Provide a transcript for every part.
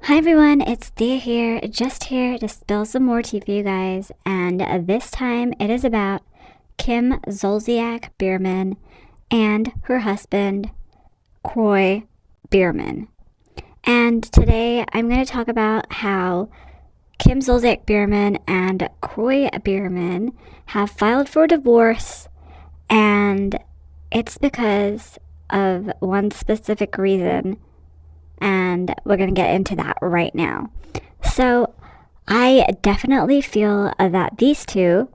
Hi everyone, it's Thea here, just here to spill some more tea for you guys, and this time it is about Kim Zolciak Biermann and her husband, Kroy Biermann. And today I'm going to talk about how Kim Zolciak Biermann and Kroy Biermann have filed for divorce, and it's because of one specific reason. And we're going to get into that right now. So I definitely feel that these two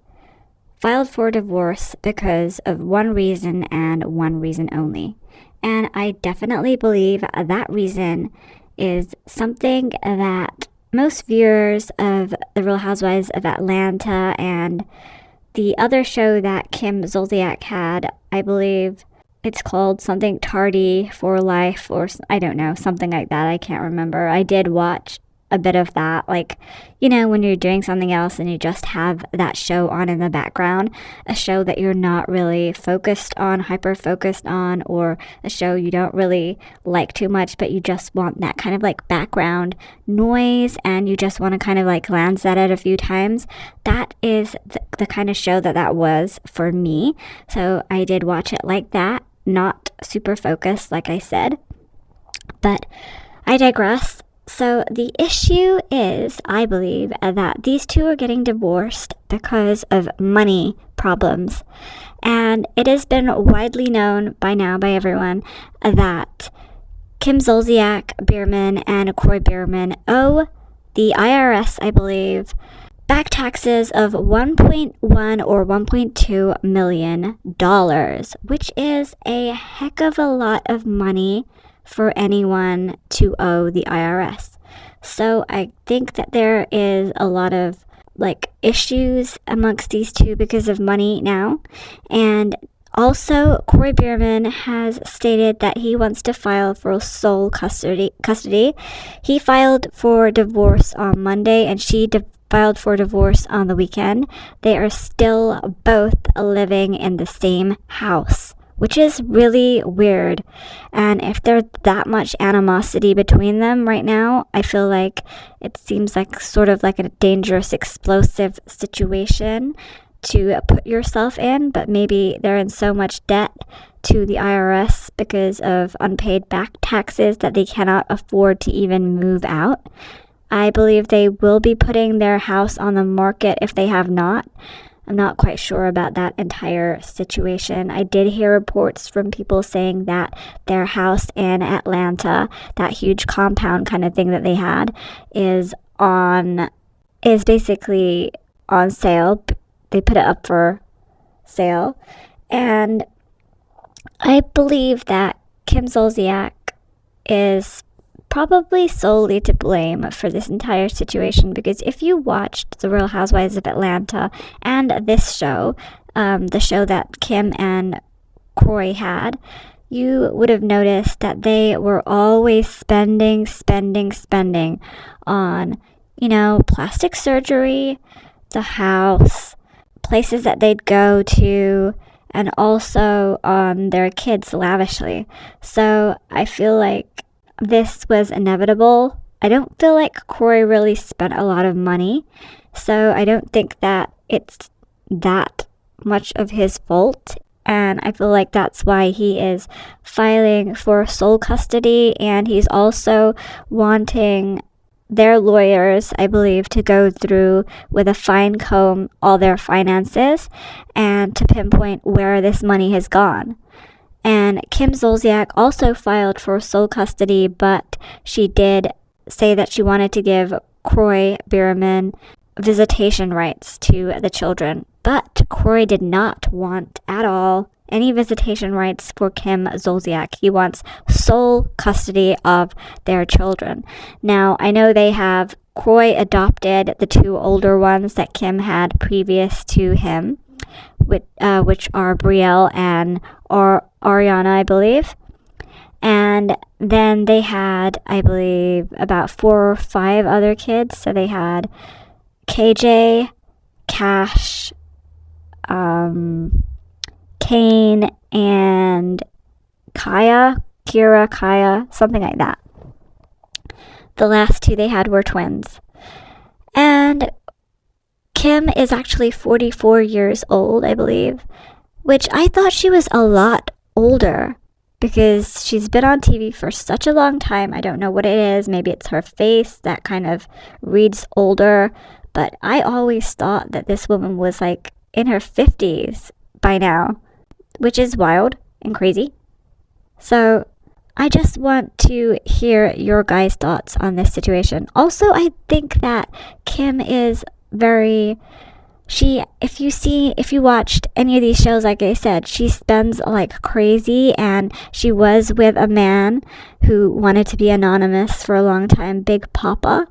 filed for divorce because of one reason and one reason only. And I definitely believe that reason is something that most viewers of The Real Housewives of Atlanta and the other show that Kim Zolciak had, I believe it's called something Tardy for Life, or I don't know, something like that. I can't remember. I did watch a bit of that, like, you know, when you're doing something else and you just have that show on in the background, a show that you're not really focused on, hyper focused on, or a show you don't really like too much, but you just want that kind of like background noise and you just want to kind of like glance at it a few times. That is the kind of show that was for me. So I did watch it like that, not super focused, like I said, but I digress. So the issue is, I believe, that these two are getting divorced because of money problems. And it has been widely known by now by everyone that Kim Zolciak Biermann and Kroy Biermann owe the IRS, I believe, back taxes of $1.1 or $1.2 million, which is a heck of a lot of money for anyone to owe the IRS. So I think that there is a lot of like issues amongst these two because of money now. And also, Kroy Biermann has stated that he wants to file for sole custody. He filed for divorce on Monday, and she filed for divorce on the weekend. They are still both living in the same house, which is really weird. And if there's that much animosity between them right now, I feel like it seems like sort of like a dangerous, explosive situation to put yourself in, but maybe they're in so much debt to the IRS because of unpaid back taxes that they cannot afford to even move out. I believe they will be putting their house on the market if they have not. I'm not quite sure about that entire situation. I did hear reports from people saying that their house in Atlanta, that huge compound kind of thing that they had, is basically on sale. They put it up for sale. And I believe that Kim Zolciak is probably solely to blame for this entire situation, because if you watched The Real Housewives of Atlanta and this show, the show that Kim and Kroy had, you would have noticed that they were always spending on, you know, plastic surgery, the house, places that they'd go to, and also on their kids lavishly. So I feel like this was inevitable. I don't feel like Kroy really spent a lot of money, so I don't think that it's that much of his fault. And I feel like that's why he is filing for sole custody, and he's also wanting their lawyers, I believe, to go through with a fine comb all their finances and to pinpoint where this money has gone. And Kim Zolciak also filed for sole custody, but she did say that she wanted to give Kroy Biermann visitation rights to the children. But Kroy did not want at all any visitation rights for Kim Zolciak. He wants sole custody of their children. Now, I know Kroy adopted the two older ones that Kim had previous to him, which are Brielle and Ariana, I believe. And then they had, I believe, about 4 or 5 other kids. So they had KJ, Cash, Kane, and Kira, something like that. the last two they had were twins. And Kim is actually 44 years old, I believe, which I thought she was a lot older because she's been on TV for such a long time. I don't know what it is. Maybe it's her face that kind of reads older. But I always thought that this woman was like in her 50s by now, which is wild and crazy. So I just want to hear your guys' thoughts on this situation. Also, I think that Kim is if you watched any of these shows, like I said, she spends like crazy, and she was with a man who wanted to be anonymous for a long time, Big Papa,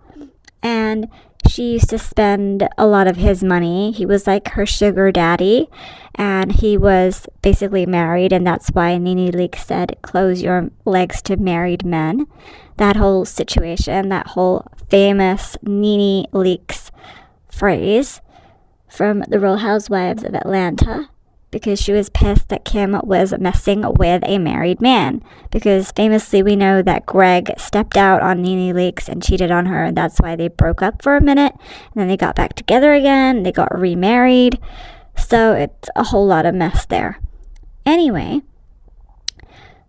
and she used to spend a lot of his money. He was like her sugar daddy, and he was basically married, and that's why NeNe Leakes said, "Close your legs to married men." That whole situation, that whole famous NeNe Leakes phrase from the Real Housewives of Atlanta, because she was pissed that Kim was messing with a married man. Because famously, we know that Greg stepped out on NeNe Leakes and cheated on her, and that's why they broke up for a minute, and then they got back together again, they got remarried, so it's a whole lot of mess there. Anyway,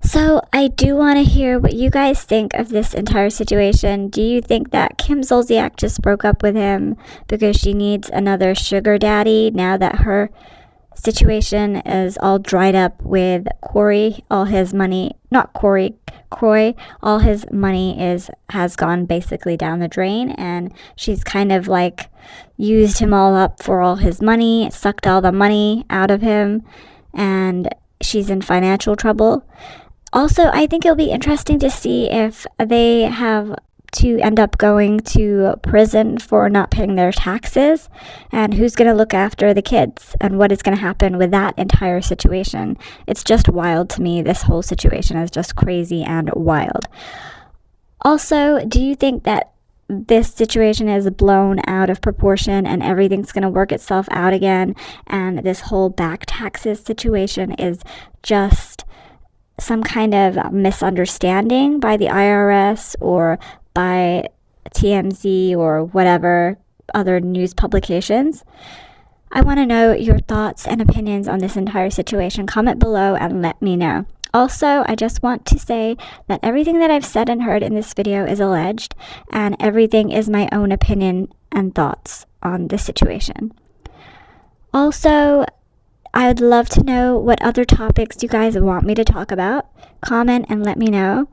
so I do want to hear what you guys think of this entire situation. Do you think that Kim Zolciak just broke up with him because she needs another sugar daddy now that her situation is all dried up with Kroy? All his money, not Kroy, all his money has gone basically down the drain, and she's kind of like used him all up for all his money, sucked all the money out of him, and she's in financial trouble. Also, I think it'll be interesting to see if they have to end up going to prison for not paying their taxes, and who's going to look after the kids, and what is going to happen with that entire situation. It's just wild to me. This whole situation is just crazy and wild. Also, do you think that this situation is blown out of proportion and everything's going to work itself out again, and this whole back taxes situation is just some kind of misunderstanding by the IRS or by TMZ or whatever other news publications? I want to know your thoughts and opinions on this entire situation. Comment below and let me know. Also, I just want to say that everything that I've said and heard in this video is alleged, and everything is my own opinion and thoughts on the situation. Also, I would love to know what other topics you guys want me to talk about. Comment and let me know.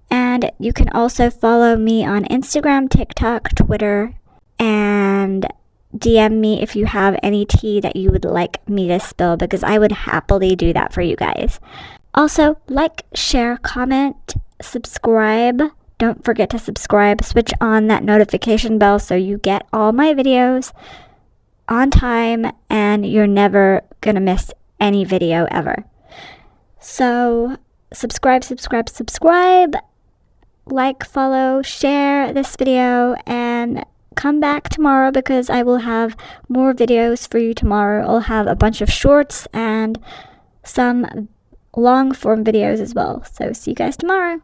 And you can also follow me on Instagram, TikTok, Twitter, and DM me if you have any tea that you would like me to spill, because I would happily do that for you guys. Also, like, share, comment, subscribe. Don't forget to subscribe. Switch on that notification bell so you get all my videos on time and you're never gonna miss any video ever. So subscribe, like, follow, share this video, and come back tomorrow because I will have more videos for you tomorrow. I'll have a bunch of shorts and some long form videos as well. So see you guys tomorrow.